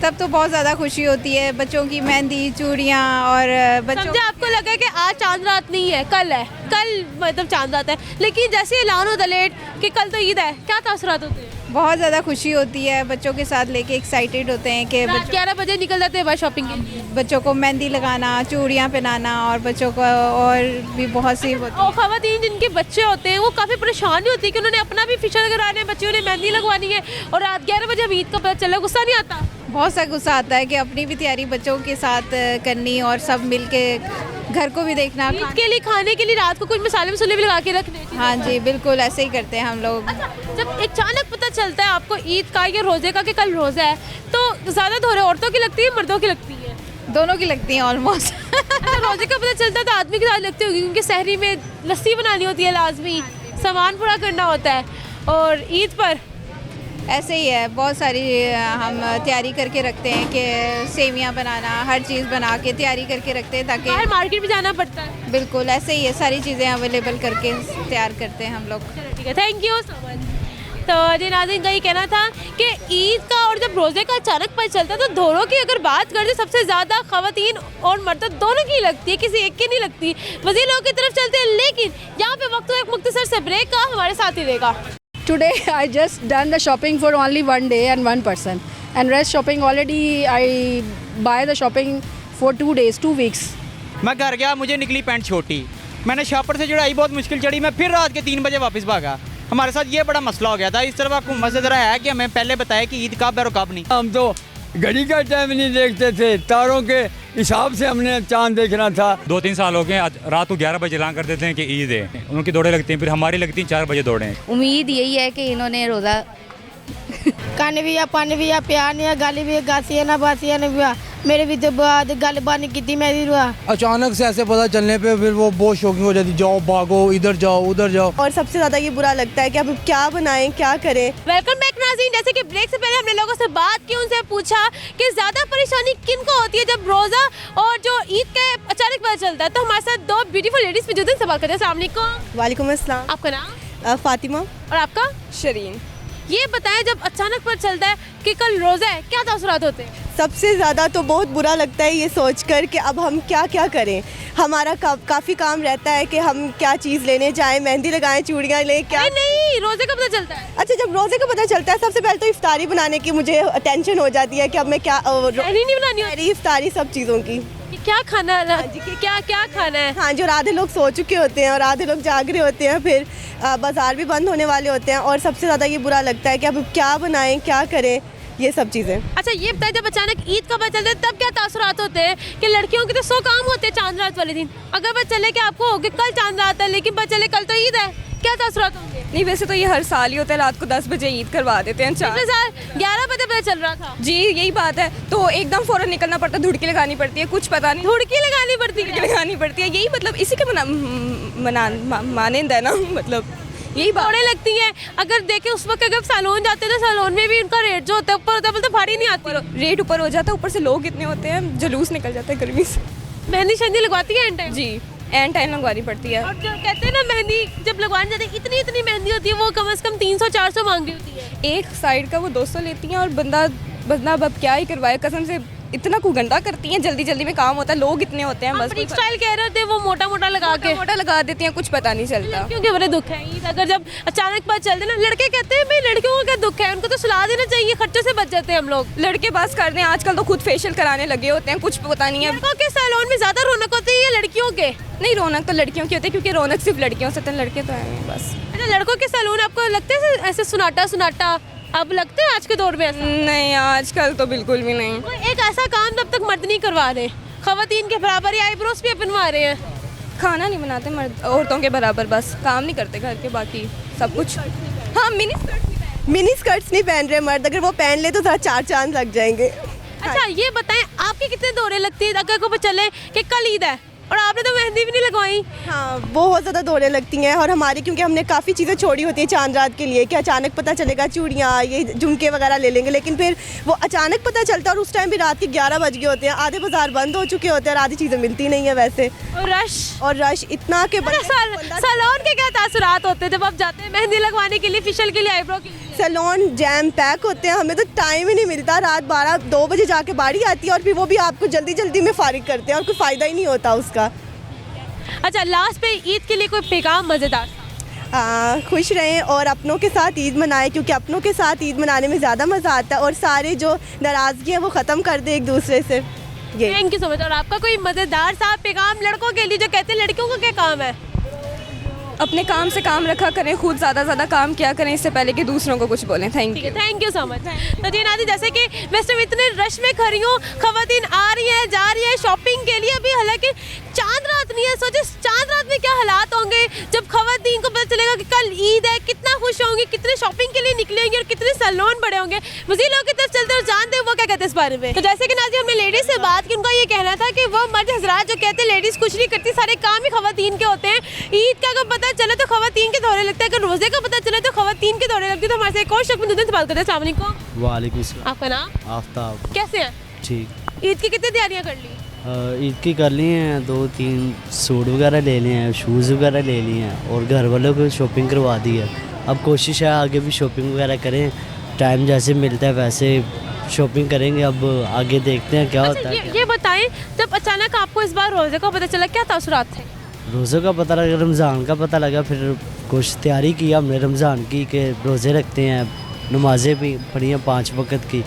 तब तो बहुत ज़्यादा खुशी होती है, बच्चों की मेहंदी, चूड़ियाँ और बच्चों। समझे, आपको लगा कि आज चांद रात नहीं है, कल है, कल मतलब चांद रात है, लेकिन जैसे ऐलान होता लेट कि कल तो ईद है, क्या तासुरात होते हैं? बहुत ज़्यादा खुशी होती है, बच्चों के साथ लेके एक्साइटेड होते हैं कि 11 बजे निकल जाते हैं शॉपिंग के लिए। बच्चों को मेहंदी लगाना, चूड़ियाँ पहनाना और बच्चों को और भी बहुत सी और ख़वातीन जिनके बच्चे होते हैं वो काफ़ी परेशान होती है कि उन्होंने अपना भी फीचर कराना है, बच्चियों ने मेहंदी लगवानी है और रात 11 बजे ईद का पता चला, गुस्सा नहीं आता? बहुत सा गुस्सा आता है कि अपनी भी तैयारी बच्चों के साथ करनी और सब मिल के घर को भी देखना। ईद के लिए खाने के लिए रात को कुछ मसाले मसूले भी लगा के रखने। हाँ जी, बिल्कुल ऐसे ही करते हैं हम लोग। अच्छा, जब अचानक पता चलता है आपको ईद का या रोज़े का कि कल रोज़ा है, तो ज़्यादा धोरे औरतों की लगती है मर्दों की लगती है? दोनों की लगती हैं ऑलमोस्ट। अच्छा, रोज़े का पता चलता है तो आदमी की ज़्यादा लगती होगी क्योंकि सहरी में लस्सी बनानी होती है, लाजमी सामान पूरा करना होता है, और ईद पर ऐसे ही है, बहुत सारी हम तैयारी करके रखते हैं कि सेवियां बनाना, हर चीज़ बना के तैयारी करके रखते हैं ताकि बाहर मार्केट भी जाना पड़ता है। बिल्कुल ऐसे ही है, सारी चीज़ें अवेलेबल करके तैयार करते हैं हम लोग। ठीक है, थैंक यू सो मच। तो जी नाज़रीन, का ये कहना था कि ईद का और जब रोज़े का अचानक पता चलता है तो दोनों की अगर बात करें सबसे ज़्यादा ख़वातीन और मर्द दोनों की लगती है, किसी एक की नहीं लगती। मज़ीद लोगों की तरफ चलते हैं, लेकिन यहाँ पे वक्त एक मुख्तसर से ब्रेक का, हमारे साथ ही रहेगा। Today I just done the shopping for only 1 day and 1 person, and rest shopping already I buy the shopping for 2 days, 2 weeks. मैं घर गया, मुझे निकली पैंट छोटी, मैंने शॉपर से चढ़ाई, बहुत मुश्किल चढ़ी, मैं फिर रात के 3 बजे वापस भागा। हमारे साथ ये बड़ा मसला हो गया था। इस तरह का मसला ज़रा है कि हमें पहले बताया कि ईद कब है और कब नहीं। हम तो घड़ी का टाइम नहीं देखते थे, तारों के हिसाब से हमने चांद देखना था। 2-3 साल हो गए, रात को 11 बजे ऐलान कर देते हैं कि ईद है, उनकी दौड़े लगती हैं, फिर हमारी लगती हैं 4 बजे दौड़ें। उम्मीद यही है कि इन्होंने रोज़ा ਕੰਨ ਵੀ ਆ ਪੰਨ ਵੀ ਆ ਪਿਆਰ ਨਹੀਂ ਆ ਗੱਲ ਵੀ ਆ ਗਾਸੀਆਂ ਨਾ ਬਾਸੀਆਂ ਨੇ ਵੀ मेरे भी तो बाद गलबात नहीं की मैं भी रुआ। अचानक से ऐसे पता चलने पे फिर वो बहुत शॉकिंग हो जाती, जाओ भागो इधर जाओ उधर जाओ। और सबसे ज़्यादा ये बुरा लगता है कि अब क्या बनाएं क्या करें। वेलकम बैक नाज़रीन, जैसे कि ब्रेक से पहले हमने लोगों से बात की, उनसे पूछा कि ज़्यादा परेशानी किन को होती है जब रोज़ा और जो ईद के अचानक पता चलता है। तो हमारे साथ दो ब्यूटीफुल लेडीज़ पे जो दिन सवाल करते हैं। अस्सलाम वालेकुम। वालेकुम अस्सलाम। आपका नाम? फातिमा। और आपका? शरीन। ये बताएं जब अचानक पता चलता है कि कल रोज़ा है, क्या तासुरात होते हैं? सबसे ज़्यादा तो बहुत बुरा लगता है ये सोचकर कि अब हम क्या क्या करें। हमारा काफ़ी काम रहता है कि हम क्या चीज़ लेने जाएं, मेहंदी लगाएं, चूड़ियाँ लें, क्या नहीं रोज़े का पता चलता है। अच्छा, जब रोज़े का पता चलता है सबसे पहले तो इफ्तारी बनाने की मुझे टेंशन हो जाती है कि अब मैं क्या नहीं बनानी होती, इफ्तारी सब चीज़ों की क्या खाना है, क्या क्या खाना है। हाँ, जो आधे लोग सो चुके होते हैं और आधे लोग जाग रहे होते हैं, फिर बाज़ार भी बंद होने वाले होते हैं और सबसे ज़्यादा ये बुरा लगता है कि अब क्या बनाएं क्या करें, ये सब चीज़ें। अच्छा ये बताएं जब अचानक ईद का पता चलता है तब क्या तासुरात होते हैं कि लड़कियों के तो 100 काम होते हैं चांद रात वाले दिन। अगर पता चले कि आपको हो गया कल चांद रात है लेकिन पता चले कल तो ईद है, क्या तासुरात होंगे? नहीं वैसे तो ये हर साल ही होता है, रात को 10 बजे ईद करवा देते हैं। पिछले साल 11 बजे पता चल रहा था। जी यही बात है, तो एकदम फौरन निकलना पड़ता है, धुड़की लगानी पड़ती है, कुछ पता नहीं धुड़की लगानी पड़ती है यही मतलब इसी के मानेंदा है ना, मतलब यही बड़े लगती हैं। अगर देखें उस वक्त अगर सैलून जाते हैं तो सैलून में भी उनका रेट जो होता है ऊपर होता है, बोलते भारी नहीं आती, रेट ऊपर हो जाता है, ऊपर से लोग इतने होते हैं, जुलूस निकल जाता है गर्मी से। मेहंदी शहंदी लगवाती है एंड टाइम? जी एंड टाइम लगवानी पड़ती है। और जो कहते हैं ना मेहंदी जब लगवाने जाते हैं इतनी मेहंदी होती है, वो कम से कम 300-400 मांग रही होती है। एक साइड का वो 200 लेती हैं और बंदा अब क्या ही करवाए, कसम से इतना को गंदा करती हैं, जल्दी जल्दी में काम होता है, लोग इतने होते हैं। बस स्टाइल कह रहे थे वो मोटा लगा देती हैं, कुछ पता नहीं चलता। क्योंकि बड़े दुख है ईद अगर जब अचानक पता चलते ना, लड़के कहते हैं भाई लड़कियों को क्या दुख है, उनको तो सुला देना चाहिए, खर्चों से बच जाते हैं हम लोग। लड़के बस कर दें, आजकल तो खुद फेशियल कराने लगे होते हैं, कुछ पता नहीं है। लड़कों के सैलून में ज्यादा रौनक होती है या लड़कियों के? नहीं रौनक तो लड़कियों की होती है, क्योंकि रौनक सिर्फ लड़कियों से, तो लड़के तो हैं बस। अच्छा लड़कों के सैलून आपको लगते हैं ऐसे सुनाटा अब लगते हैं आज के दौर में ऐसा? नहीं आजकल तो बिल्कुल भी नहीं। एक ऐसा काम तब तक मर्द नहीं करवा रहे, खवातीन के बराबर या आईब्रोज भी बनवा रहे हैं। खाना नहीं बनाते मर्द औरतों के बराबर, बस काम नहीं करते घर के, बाकी सब कुछ। हाँ मिनी स्कर्ट्स नहीं पहन रहे मर्द, अगर वो पहन ले तो 4 चांद लग जाएंगे। अच्छा ये बताएं आपकी कितने दौरे लगती है अगर को चले कि कल ईद है और आपने तो मेहंदी भी नहीं लगवाई? हाँ बहुत ज़्यादा दौड़ें लगती हैं और हमारी क्योंकि हमने काफ़ी चीज़ें छोड़ी होती हैं चांद रात के लिए कि अचानक पता चलेगा चूड़ियाँ ये झुमके वगैरह ले लेंगे, लेकिन फिर वो अचानक पता चलता है और उस टाइम भी रात के 11 बज गए होते हैं, आधे बाजार बंद हो चुके होते हैं और आधी चीज़ें मिलती नहीं है वैसे। और रश इतना के सैलून के क्या तासुरात होते हैं जब आप जाते हैं मेहंदी लगवाने के लिए, फेशियल के लिए, आईब्रो के लिए? सैलून जैम पैक होते हैं, हमें तो टाइम ही नहीं मिलता, रात 12-2 बजे जाके बारी आती है और फिर वो भी आपको जल्दी जल्दी में फारिग करते हैं और कोई फ़ायदा ही नहीं होता उसका। अच्छा लास्ट पे ईद के लिए कोई पैगाम मज़ेदार? खुश रहें और अपनों के साथ ईद मनाएं, क्योंकि अपनों के साथ ईद मनाने में ज़्यादा मज़ा आता है और सारे जो नाराज़गी है वो ख़त्म कर दे एक दूसरे से। ये थैंक यू सो मच। और आपका कोई मज़ेदार सा पैगाम लड़कों के लिए जो कहते हैं लड़कियों को क्या काम है? अपने काम से काम रखा करें, खुद ज़्यादा काम किया करें इससे पहले कि दूसरों को कुछ बोलें। Thank you so much. तो जी नाज़रीन जैसे कि वैसे मैं इतने रश में खड़ी हूँ, खवातीन आ रही हैं जा रही है शॉपिंग के लिए, अभी हालांकि चांद रात नहीं है, सोचे चांद रात में क्या हालात होंगे जब खवातीन को पता चलेगा कि कल ईद है, कितना खुश होंगे, कितने शॉपिंग के लिए निकले होंगे और कितने सैलून बड़े होंगे। मज़ीद लोग की तरफ चलते और जानते हैं वो क्या कहते हैं इस बारे में। तो जैसे कि नाज़रीन हमने लेडीज़ से बात की, उनका ये कहना था कि वो मर्द हजरात जो कहते हैं लेडीज़ कुछ नहीं करती, सारे काम ही खवातीन के होते हैं। ईद का अगर पता चले तो खवातीन के दौरे लगते हैं, अगर रोज़े का पता चले तो खवातीन के दौरे लगते हैं। तो हमारे से एक और शख्स से बात करते हैं। अस्सलाम वालेकुम। वालेकुम सलाम। आपका नाम? आफ्ताब। कैसे हैं? ठीक। ईद की कितनी तैयारियां कर ली? ईद की कर ली हैं, 2-3 सूट वगैरह ले लिए हैं, शूज़ वगैरह ले लिए हैं और घर वालों को शॉपिंग करवा दी है। अब कोशिश है आगे भी शॉपिंग वगैरह करें, टाइम जैसे मिलता है वैसे शॉपिंग करेंगे। अब आगे देखते हैं क्या होता है। ये बताएं जब अचानक आपको इस बार रोज़े का पता चला क्या तासुरात थे? रोज़े का पता लगा, रमज़ान का पता लगा, फिर कुछ तैयारी की हमने रमज़ान की कि रोज़े रखते हैं, नमाज़ें भी पढ़ी हैं 5 वक्त की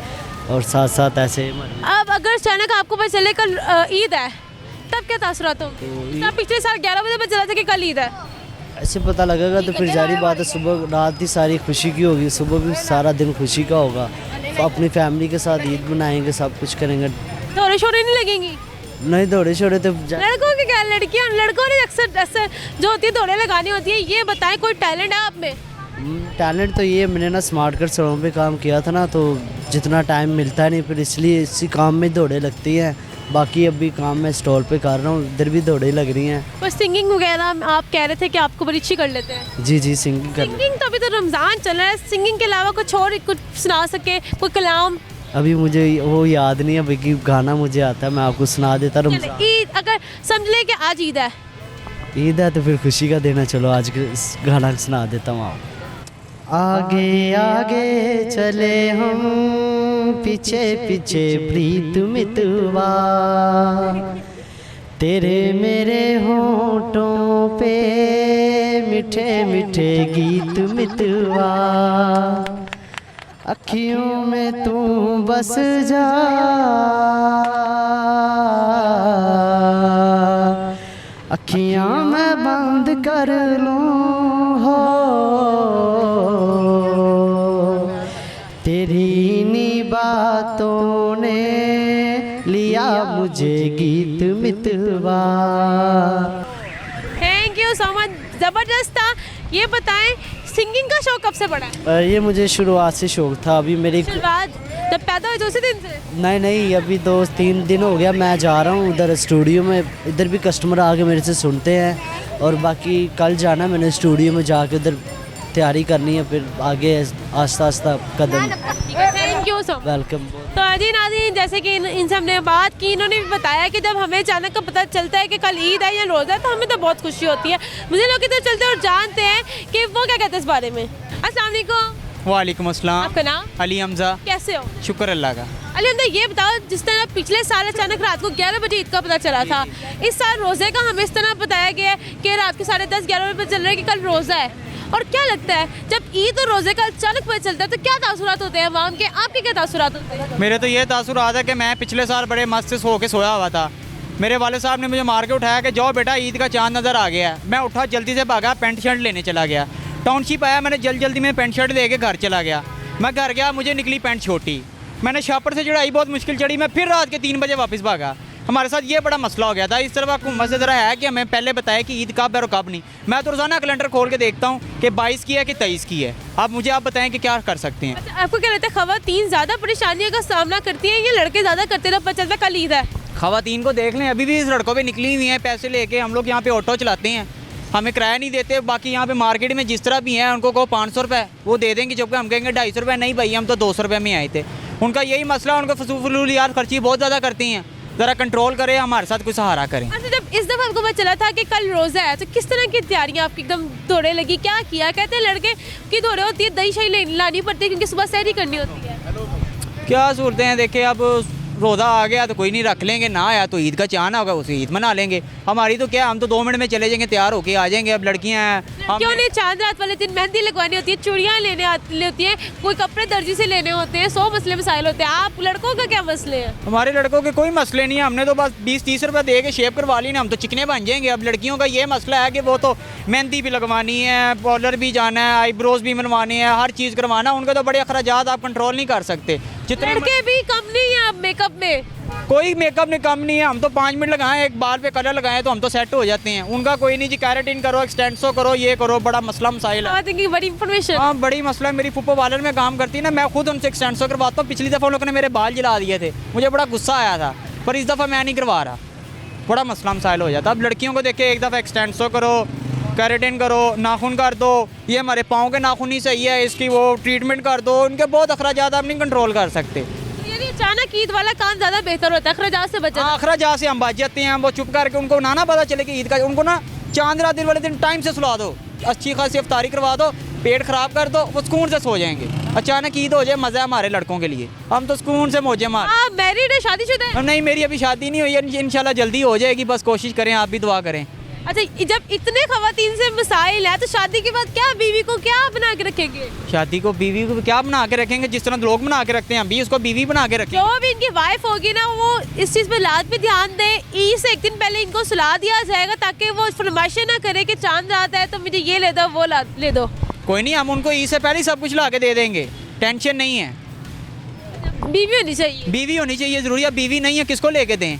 और साथ साथ ऐसे। अब अगर अचानक आपको पता चले कल ईद है तब क्या तासुरात होंगे? तो पिछले साल 11 बजे पता चला था कि कल ईद है, ऐसे पता लगेगा तो फिर जारी बात है सुबह रात ही सारी खुशी की होगी, सुबह भी सारा दिन खुशी का होगा, तो अपनी फैमिली के साथ ईद मनाएंगे, सब कुछ करेंगे। दौड़े शोरे नहीं लगेंगी? नहीं दौड़े शोरे तो लड़कों के क्या, लड़कियां लड़कों ने अक्सर जो होती है दौड़े लगानी होती है। ये बताएं कोई टैलेंट है आप में? टैलेंट तो ये मैंने ना स्मार्ट कार्ड सलों पे काम किया था ना, तो जितना टाइम मिलता नहीं, फिर इसलिए इसी काम में दौड़े लगती हैं। बाकी अभी काम मैं स्टॉल पे कर रहा हूँ, इधर भी दौड़े लग रही हैं। पर सिंगिंग वगैरह आप कह रहे थे कि आपको बड़ी अच्छी कर लेते हैं। जी सिंगिंग कर। सिंगिंग तो अभी तो रमज़ान चल रहा है, सिंगिंग के अलावा कुछ और कुछ सुना सके, कोई कलाम? अभी मुझे वो याद नहीं है, अभी गाना मुझे आता है, मैं आपको सुना देता। रमज़ान ईद अगर समझ ले कि आज ईद है, ईद है तो फिर खुशी का देना। चलो आज गाना सुना देता हूँ आप। आगे आगे चले हम, पीछे पीछे प्रीत मितवा, तेरे मेरे होठों पे मीठे मीठे गीत मितवा, अखियों में तू बस जा, अखियाँ मैं बंद कर लूँ हो, तेरी इन्हीं बातों ने लिया मुझे गीत मितवा। थैंक यू सो मच, ज़बरदस्त था। ये बताएं सिंगिंग का शौक कब से पड़ा है? ये मुझे शुरुआत से शौक था। अभी मेरी शुरुआत जब पैदा हुई तो उसी दिन से? नहीं, अभी 2-3 दिन हो गया मैं जा रहा हूँ उधर स्टूडियो में। इधर भी कस्टमर आके मेरे से सुनते हैं, और बाकी कल जाना मैंने स्टूडियो में जाके उधर तैयारी करनी है, फिर आगे आस्ता आस्ता कदम। Thank you so much, welcome. तो अजी नाज़रीन, जैसे कि इनसे हमने बात की, इन्होंने भी बताया कि जब हमें अचानक का पता चलता है कि कल ईद है या रोज़ा है तो हमें तो बहुत खुशी होती है। मुझे लोग इधर चलते और जानते हैं कि वो क्या कहते हैं इस बारे में। अस्सलाम वालेकुम। वालेकुम अस्सलाम। आपका नाम? अली हमजा। कैसे हो? शुक्र अल्लाह का। अली हमजा, ये बताओ, जिस तरह पिछले साल अचानक रात को 11 बजे ईद का पता चला था, इस साल रोज़े का हमें इस तरह बताया गया है कि रात के 10:30-11 बजे चल रहा है कि कल रोज़ा है। और क्या लगता है जब ईद और रोज़े का अचानक पता चलता है तो क्या तासुरात होते हैं अवाम के? आपके क्या तासुरात होते हैं? मेरे तो ये तासुरात है कि मैं पिछले साल बड़े मस्त से सो के सोया हुआ था। मेरे वाले साहब ने मुझे मार के उठाया कि जाओ बेटा ईद का चांद नज़र आ गया है। मैं उठा, जल्दी से भागा, पैंट शर्ट लेने चला गया। टाउनशिप आया, मैंने जल्दी में पैंट शर्ट दे के घर चला गया। मैं घर गया, मुझे निकली पैंट छोटी। मैंने शापर से चढ़ाई, बहुत मुश्किल चढ़ी। मैं फिर रात के 3 बजे वापस भागा। हमारे साथ ये बड़ा मसला हो गया था। इस तरफ हुकूमत से ज़रा है कि हमें पहले बताया कि ईद कब है और कब नहीं। मैं तो रोज़ाना कैलेंडर खोल के देखता हूँ कि 22 की है कि 23 की है। आप मुझे बताएं कि क्या कर सकते हैं। अच्छा, आपको क्या लगता है ख़वातीन ज़्यादा परेशानियों का सामना करती हैं या लड़के ज़्यादा करते हैं? पता चलता कल ईद है। ख़वातीन को देख लें, अभी भी इस लड़कों पे निकली हुई हैं पैसे लेके। हम लोग यहाँ पे ऑटो चलाते हैं, हमें किराया नहीं देते। बाकी यहाँ पे मार्केट में जिस तरह भी हैं उनको कहो 500 रुपये वो दे देंगे, जबकि हम कहेंगे 250 रुपये। नहीं भाई, हम तो 200 रुपये में आए थे। उनका यही मसला, उनको फजूल यार खर्ची बहुत ज़्यादा करती हैं। ज़रा कंट्रोल करें, हमारे साथ कोई सहारा करें। अच्छा, जब इस दफ़ा आपको पता चला था कि कल रोज़ा है तो किस तरह की तैयारियाँ आपकी एकदम दौड़े लगी? क्या किया? कहते हैं लड़के की दौड़े होती है, दही शही लानी पड़ती है क्योंकि सुबह सहरी करनी होती है। क्या सूरतें हैं देखिए, अब रोज़ा आ गया तो कोई नहीं, रख लेंगे। ना आया तो ईद का चांद होगा, उसे ईद मना लेंगे। हमारी तो क्या, हम तो 2 मिनट में चले जाएंगे, तैयार होके आ जाएंगे। अब लड़कियां हैं, क्यों नहीं? चांद रात वाले दिन मेहंदी लगवानी होती है, चूड़ियाँ लेने होती हैं, कोई कपड़े दर्जी से लेने होते हैं, 100 मसले मसाइल होते हैं। आप लड़कों का क्या मसले हैं? हमारे लड़कों के कोई मसले नहीं है। हमने तो बस 20-30 रुपये दे के शेप करवा ली ना, हम तो चिकने बन जाएंगे। अब लड़कियों का ये मसला है कि वो तो मेहंदी भी लगवानी है, पार्लर भी जाना है, आईब्रोज भी बनवानी है, हर चीज़ करवाना। उनके तो बड़े अखराजात आप कंट्रोल नहीं कर सकते। जितने लड़के भी कम नहीं है अब मेकअप में। कोई मेकअप नहीं कम नहीं है। हम तो 5 मिनट लगाएं, एक बाल पे कलर लगाएं तो हम तो सेट हो जाते हैं। उनका कोई नहीं जी, कैरेटिन करो, एक्सटेंसो करो, ये करो, बड़ा मसला मसाइल है। बड़ी इन्फॉर्मेशन। हाँ, बड़ी मसला है। मेरी फुप्पो पार्लर में काम करती है ना, मैं खुद उनसे एक्सटेंसो करवाता हूँ। पिछली दफ़ा उन लोगों ने मेरे बाल जला दिए थे, मुझे बड़ा गुस्सा आया था, पर इस दफ़ा मैं नहीं करवा रहा। बड़ा मसला मसाइल हो जाता। अब लड़कियों को देखे, एक दफ़ा एक्सटेंसो करो, कैरेटिन करो, नाखून कर दो, ये हमारे पाँव के नाखून ही सही है, इसकी वो ट्रीटमेंट कर दो। उनके बहुत अखराजात आप नहीं कंट्रोल कर सकते। अचानक ईद वाला काम ज़्यादा बेहतर होता है, अखराजात से बचना। अखराजात से हम बच जाते हैं। वो चुप करके, उनको ना पता चले कि ईद का, उनको ना चांद रात दिन वाले दिन टाइम से सुला दो, अच्छी खासी इफ्तारी करवा दो, पेट खराब कर दो, वो सुकून से सो जाएंगे। अचानक ईद हो जाए, मज़ा है हमारे लड़कों के लिए, हम तो सुकून से मौजे मार। आप मैरिड है, शादीशुदा है? नहीं, मेरी अभी शादी नहीं हुई है, इंशाल्लाह जल्दी हो जाएगी, बस कोशिश करें, आप भी दुआ करें। अच्छा, जब इतने खवातीन से मसाइल है तो शादी के बाद क्या बीवी को क्या बना के रखेंगे? शादी को बीवी को क्या बना के रखेंगे? जिस तरह लोग बना के रखते हैं, हम भी उसको बीवी बना के रखेंगे। जो भी इनकी वाइफ होगी ना, वो इस चीज़ पे लाद पे ध्यान दें। ईद से एक दिन पहले इनको सुला दिया जाएगा ताकि वो फरमाइशें ना करे कि चांद रात है तो मुझे ये ले दो, वो ले दो। कोई नहीं, हम उनको ईद से पहले सब कुछ ला के दे देंगे, टेंशन नहीं है। बीवी होनी चाहिए। बीवी होनी चाहिए ज़रूरी है। बीवी नहीं है, किसको लेके दें?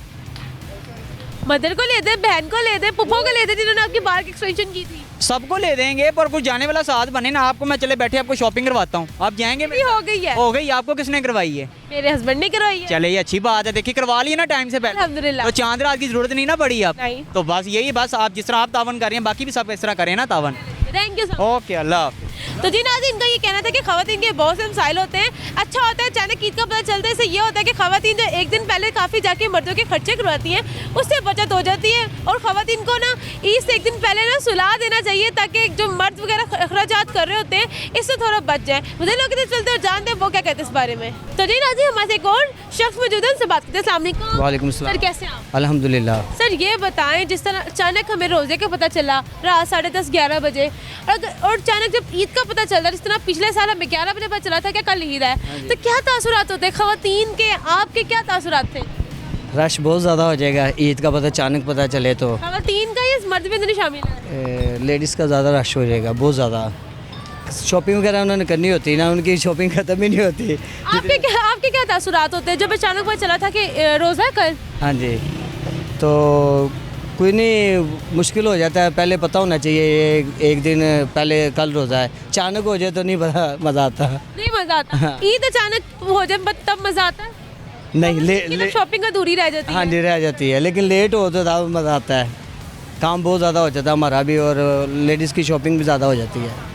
मदर को ले दे, बहन को ले दे, पुप्पो को ले दे जिन्होंने आपकी बाल की एक्सटेंशन की थी। सबको ले देंगे, पर कुछ जाने वाला साथ बने ना। आपको मैं चले बैठे आपको शॉपिंग करवाता हूँ, आप जाएंगे? हो गई है। हो गई। आपको किसने करवाई है? मेरे हस्बैंड ने करवाई है। चले, ये अच्छी बात है। देखिए करवा लिया ना टाइम से पहले, अल्हम्दुलिल्लाह। तो चांद रात की जरूरत नहीं ना पड़ी आप। नहीं। तो बस यही, बस आप जिस तरह आप तावन कर रहे हैं बाकी भी सब इस तरह करें ना तावन। Thank you sir. ओके, अल्लाह हाफ़िज़। तो जी नाज़रीन, इनका ये कहना था कि ख़वातीन के बहुत से मसाइल होते हैं। अच्छा होता है अचानक ईद का पता चलता है, इससे ये होता है कि ख़वातीन जो एक दिन पहले काफ़ी जाके मर्दों के खर्चे करवाती हैं, उससे बचत हो जाती है। और ख़वातीन को ना ईद से एक दिन पहले ना सुला देना चाहिए, ताकि जो मर्द वगैरह अखराजात कर रहे होते हैं इससे थोड़ा बच जाए। मुझे लोग इधर चलते और जानते हैं वो क्या कहते हैं इस बारे में। तो जी नाज़रीन, हमारे एक और शख्स मौजूद है, उनसे बात करते हैं। अस्सलाम वालेकुम। वालेकुम सलाम। सर कैसे हैं आप? अल्हम्दुलिल्लाह। सर ये बताएं, जिस तरह अचानक हमें रोज़े का पता चला रात 10:30-11 बजे, और अचानक जब ईद का पता चला, जिस तरह पिछले साल हमें 11 बजे पता चला था कि कल ईद है, तो क्या तासुरात होते हैं ख़वातीन के, आपके क्या तासुरात थे? रश बहुत ज़्यादा हो जाएगा ईद का पता अचानक पता चले तो। ख़वातीन का या मर्द भी नहीं शामिल है? लेडीज़ का ज़्यादा रश हो जाएगा, बहुत ज़्यादा। शॉपिंग वगैरह उन्होंने करनी होती है ना, उनकी शॉपिंग ख़त्म ही नहीं होती। आपके क्या तासुरात होते हैं जब अचानक पता चला था कि रोज़ा है कल? हाँ जी, तो कोई नहीं, मुश्किल हो जाता है। पहले पता होना चाहिए, एक दिन पहले कल रोज़ा है, अचानक हो जाए तो नहीं मज़ा आता। नहीं मज़ा आता। ईद अचानक हो जाए तब मज़ा आता है? नहीं, शॉपिंग अधूरी रह जाती है। हाँ जी, रह जाती है, लेकिन लेट हो तो ज़्यादा मज़ा आता है। काम बहुत ज़्यादा हो जाता है हमारा भी, और लेडीज़ की शॉपिंग भी ज़्यादा हो जाती है।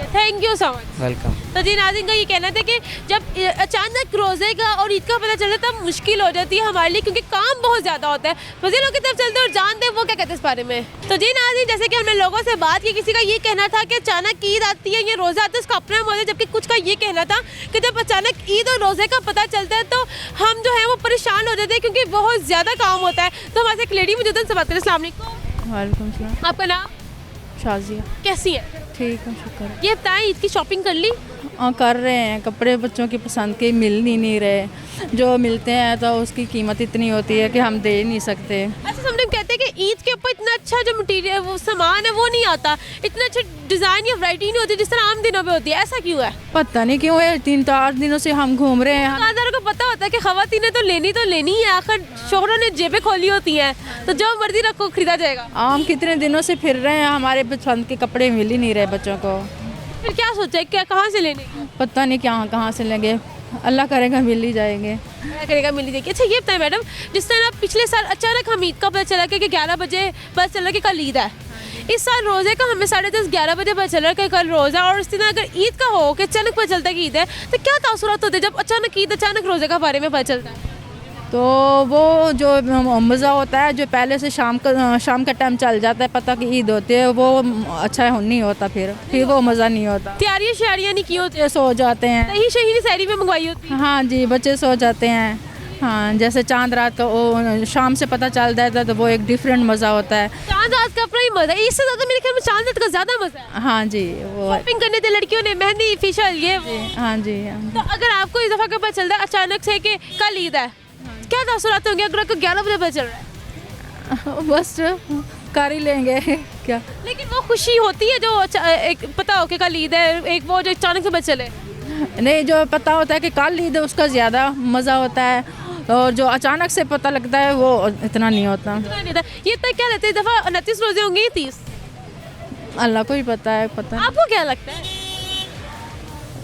Thank you so much. Welcome. तो जी नाज़रीन का ये कहना था कि जब अचानक रोज़े का और ईद का पता चले तब मुश्किल हो जाती है हमारे लिए, क्योंकि काम बहुत ज़्यादा होता है। मज़े लोग की तरफ चलते हैं और जानते हैं वो क्या कहते हैं इस बारे में। तो जी नाज़रीन, जैसे कि हमने लोगों से बात की, किसी का ये कहना था कि अचानक ईद आती है या रोज़ा आता है, उसका अपना मौजूद, जबकि कुछ का ये कहना था कि जब अचानक ईद और रोज़े का पता चलता है तो हम जो है वो परेशान हो जाते हैं, क्योंकि बहुत ज़्यादा काम होता है। तो हमारे एक लेडी मौजूद है, उनसे बात करें। अस्सलाम वालेकुम। वालेकुम सलाम। आपका नाम? शाजिया। कैसी है? ठीक है, शुक्र। ये बताएं, ईद की शॉपिंग कर ली? हाँ, कर रहे हैं। कपड़े बच्चों की पसंद के मिल ही नहीं रहे, जो मिलते हैं तो उसकी कीमत इतनी होती है कि हम दे ही नहीं सकते। अच्छा, हम लोग कहते हैं कि ईद के ऊपर इतना अच्छा जो मटीरियल वो सामान है वो नहीं आता, इतना अच्छा डिज़ाइन या वैरायटी नहीं होती जिस तरह आम दिनों में होती है। ऐसा क्यों है? पता नहीं क्यों है, 3-4 दिनों से हम घूम रहे हैं। दुकानदारों को पता होता है कि ख़वातीन ने तो लेनी है, आखिर शोहरों ने जेबें खोली होती हैं, तो जो मर्जी रखो खरीदा जाएगा। हम कितने दिनों से फिर रहे हैं, हमारे पसंद के कपड़े मिल ही नहीं रहे बच्चों को। फिर क्या सोचा है, क्या कहाँ से लेने? पता नहीं कहाँ से लेंगे, अल्लाह करेगा मिल ही जाएंगे। क्या करेगा, मिल ही जाएगी। अच्छा ये बताएं मैडम, जिस तरह पिछले साल अचानक हम ईद का पता चला कि 11 बजे पता चला कि कल ईद है, इस साल रोज़े का हमें 10:30-11 बजे पता चला कि कल रोज़ा, और इस दिन अगर ईद का हो कि अचानक पता चलता है कि ईद है, तो क्या तासुरात होते हैं जब अचानक ईद, अचानक रोज़े का बारे में पता चलता है? तो वो जो मज़ा होता है, जो पहले से शाम का टाइम चल जाता है, पता कि ईद होती है, वो अच्छा नहीं होता, फिर वो मज़ा नहीं होता। तैयारियाँ शयारियाँ नहीं की होती? सो जाते हैं। दही शहीद सहरी में मंगवाई होती है? हाँ जी, बच्चे सो जाते हैं। हाँ, जैसे चांद रात का वो शाम से पता चल जाता है तो वो एक डिफरेंट मज़ा होता है। चांद रात का अपना ही मज़ा है, इससे ज़्यादा मेरे ख्याल में चांद रात का ज़्यादा मज़ा है। हाँ जी, वो शॉपिंग करने थे लड़कियों ने, मेहंदी फेशियल ये वो। हाँ जी। तो अगर आपको इस दफ़ा का पता चलता है अचानक से कि कल ईद है, क्या तासुरात होंगे अगर आपको 11 बजे पता चल रहा है? बस कर ही लेंगे क्या। लेकिन वो खुशी होती है जो एक पता हो कि कल ईद है, एक वो जो अचानक से पता चले। नहीं, जो पता होता है कि कल ईद है उसका ज़्यादा मज़ा होता है, और जो अचानक से पता लगता है वो इतना नहीं होता। ये तक क्या रहते हैं, दफ़ा 29 रोज़े होंगे या 30? अल्लाह को ही पता है। पता आपको क्या लगता है?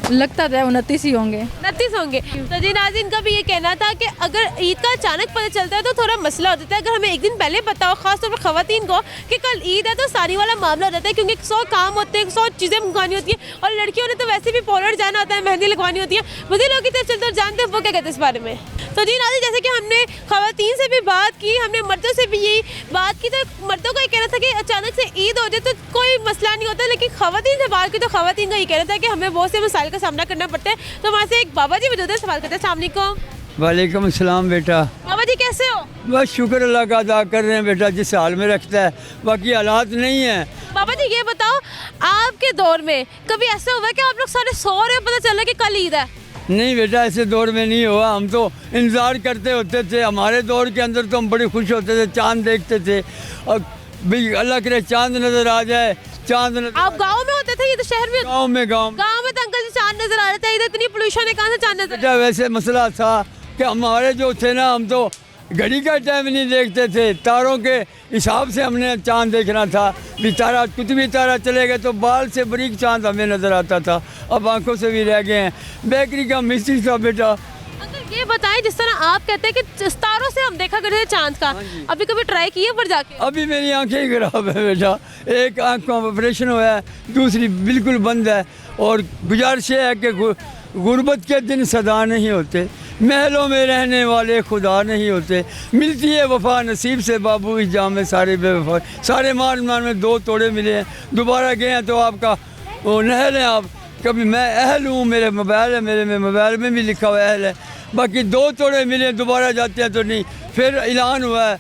लगता है 29 ही होंगे। 29 होंगे। तो जी नाज़रीन का भी ये कहना था कि अगर ईद का अचानक पता चलता है तो थोड़ा मसला हो जाता है। अगर हमें एक दिन पहले पता हो, खासतौर पर ख़वातीन को, कि कल ईद है, तो सारी वाला मामला हो जाता है, क्योंकि 100 काम होते हैं, 100 चीज़ें मंगवानी होती हैं, और लड़कियों ने तो वैसे भी पॉलर जाना होता है, मेहंदी लगवानी होती है। मुझे लोग की तरफ चलते और जानते हैं वो क्या कहते हैं इस बारे में। तो जी नाज़रीन, जैसे कि हमने ख़वातीन से भी बात की, हमने मर्दों से भी यही बात की, तो मर्दों का ये कहना था कि अचानक से ईद हो जाए तो कोई मसला नहीं होता, लेकिन ख़वातीन से बात की तो ख़वातीन का ये कहना था कि हमें बहुत से मसाइल का सामना करना पड़ता है। तो वहाँ से एक बाबा जी मौजूद है, सवाल करते हैं। अस्सलाम वालेकुम। वालेकुम अस्सलाम बेटा। बाबा जी कैसे हो? बस शुक्र अल्लाह का अदा कर रहे हैं बेटा, जिस हाल में रखता है, बाकी हालात नहीं है। बाबा जी ये बताओ, आपके दौर में कभी ऐसा हुआ कि आप लोग सारे सो रहे हो, पता चला कि कल ईद है? नहीं बेटा, ऐसे दौर में नहीं हुआ, हम तो इंतज़ार करते होते थे। हमारे दौर के अंदर तो हम बड़े खुश होते थे, चांद देखते थे, और भाई अल्लाह करे चांद नज़र आ जाए, चांद नजर। आप गांव में होते थे, ये तो शहर में? गांव में गांव में तो अंकल जी चांद नजर आ रहे थे, इधर इतनी पोल्यूशन है, कहाँ से चांद नजर? बेटा वैसे मसला था कि हमारे जो थे ना, हम तो घड़ी का टाइम नहीं देखते थे, तारों के हिसाब से हमने चांद देखना था। भी तारा कुतुबी तारा चलेगा तो बाल से बारीक चांद हमें नज़र आता था, अब आंखों से भी रह गए हैं। बेकरी का मिस्त्री था बेटा। अंकल ये बताएं, जिस तरह आप कहते हैं कि तारों से हम देखा करते थे चांद का, अभी कभी ट्राई किए पर जाके? अभी मेरी आंखें ही खराब है बेटा, एक आंख का ऑपरेशन हुआ है, दूसरी बिल्कुल बंद है। और गुजारिश है कि गुर्बत के दिन सदा नहीं होते, महलों में रहने वाले खुदा नहीं होते, मिलती है वफा नसीब से बाबू इस जाम में सारे बेवफा। सारे माल में 2 तोड़े मिले हैं, दोबारा गए हैं तो आपका वो नहल है। आप कभी मैं अहल हूँ, मेरे मोबाइल है, मेरे में मोबाइल में भी लिखा हुआ अहल है, बाकी 2 तोड़े मिले, दोबारा जाते हैं तो नहीं। फिर ऐलान हुआ है,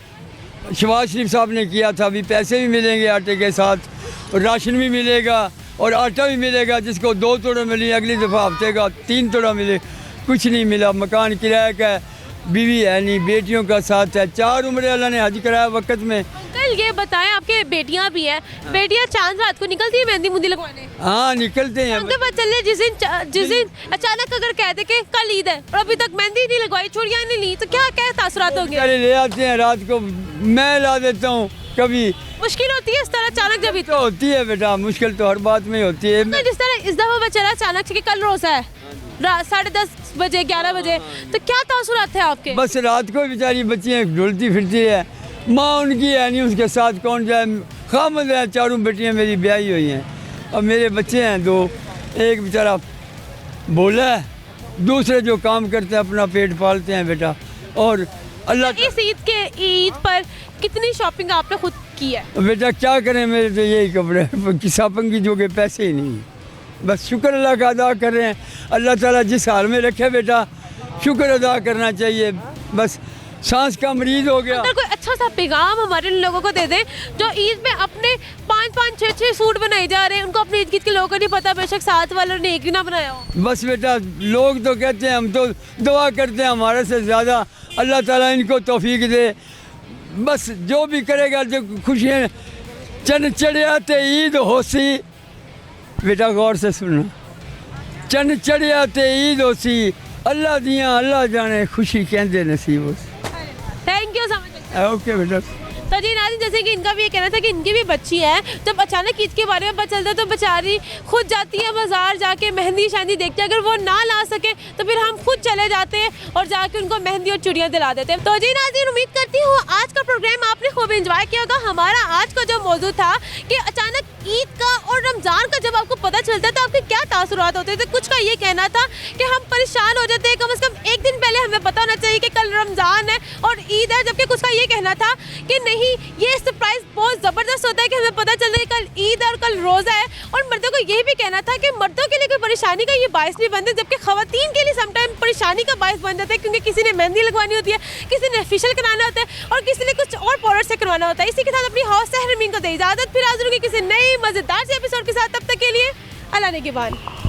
शहबाज शरीफ साहब ने किया था, अभी पैसे भी मिलेंगे आटे के साथ, और राशन भी मिलेगा और आटा भी मिलेगा। जिसको 2 तोड़े मिली, अगली दफ़ा हफ्ते का 3 तोड़ा मिले, कुछ नहीं मिला। मकान किराया का है, बीवी है नहीं, बेटियों का साथ है, 4 उम्र अल्लाह ने हज कराया वक्त में। अंकल ये बताएं, आपके बेटियां भी हैं, बेटियां चांद रात को निकलती है मेहंदी मुंदी लगवाने? हाँ निकलते हैं। अंकल पता चले जिस दिन अचानक अगर कहते कि कल ईद है और अभी तक मेहंदी नहीं लगवाई, चूड़ियां नहीं ली, तो क्या क्या तासुरात होंगे? अरे ले आते हैं रात को, मैं ला देता हूँ। कभी मुश्किल होती है इस तरह अचानक? जब तो होती है बेटा, मुश्किल तो हर बात में होती है। जिस तरह इस दफा चला अचानक कि कल रोजा है, 10:30 बजे 11 बजे, तो क्या तासुरात है आपके? बस रात को बेचारी बच्चियाँ ढुलती फिरती है, माँ उनकी है नहीं, उसके साथ कौन जाए। खामद है, 4 बेटियाँ मेरी ब्याही हुई हैं, अब मेरे बच्चे हैं 2, एक बेचारा बोला है, दूसरे जो काम करते हैं अपना पेट पालते हैं बेटा। और अल्लाह इस ईद पर कितनी शॉपिंग आपने खुद की है? बेटा क्या करें, मेरे तो यही कपड़े शॉपिंग की जो के पैसे ही नहीं, बस शुक्र अल्लाह का अदा कर रहे हैं। अल्लाह ताला जिस हाल में रखे बेटा, शुक्र अदा करना चाहिए। बस सांस का मरीज हो गया। अगर कोई अच्छा सा पैगाम हमारे लोगों को दे दे जो ईद में अपने 5-5, 6-6 सूट बनाए जा रहे हैं, उनको अपनी ईद के लोगों को नहीं पता, बेशक साथ वालों ने एक भी ना बनाया हो। बस बेटा लोग तो कहते हैं, हम तो दुआ करते हैं हमारे से ज़्यादा अल्लाह ताला इनको तौफीक दे। बस जो भी करेगा, जो खुशियाँ चन चढ़िया ते ईद होसी, बेटा गौर से सुनना, चन चढ़िया ते ईद होसी, अल्लाह दियाँ अल्लाह जाने, खुशी कहते नसीब होसी। Thank you so much. Okay बेटा। तो जी नाज़रीन, जैसे कि इनका भी ये कहना था कि इनकी भी बच्ची है, जब अचानक ईद के बारे में पता चलता है तो बेचारी खुद जाती है बाजार, जाके मेहंदी शहंदी देखती है। अगर वो ना ला सके तो फिर हम खुद चले जाते हैं और जाके उनको मेहंदी और चूड़ियाँ दिला देते हैं। तो जी नाज़रीन, उम्मीद करती हूँ आज का प्रोग्राम आपने खूब एंजॉय किया होगा। हमारा आज का जो मौजू था कि अचानक ईद का और रमज़ान का जब आपको पता चलता है तो आपके क्या तासुरात होते थे। कुछ का ये कहना था कि हम परेशान हो जाते हैं, कम से कम एक दिन पहले हमें पता होना चाहिए कि कल रमज़ान है और ईद है, जबकि कुछ का ये कहना था कि नहीं, ये सरप्राइज बहुत ज़बरदस्त होता है कि हमें पता चलता है कल ईद है और कल रोज़ा है। और मर्दों को ये भी कहना था कि मर्दों के लिए कोई परेशानी का ये बायस नहीं बनते, जबकि ख़वातीन के लिए समटाइम परेशानी का बायस बन जाता है, क्योंकि किसी ने मेहंदी लगवानी होती है, किसी ने फेशियल कराना होता है और किसी ने कुछ और पाउडर से करवाना होता है। इसी के साथ अपनी हौस सहर मीन को दे इजाज़त, फिर हाजिर होंगी किसी नई मज़ेदार से एपिसोड के साथ। तब तक के लिए अल्लाह ने के बाद।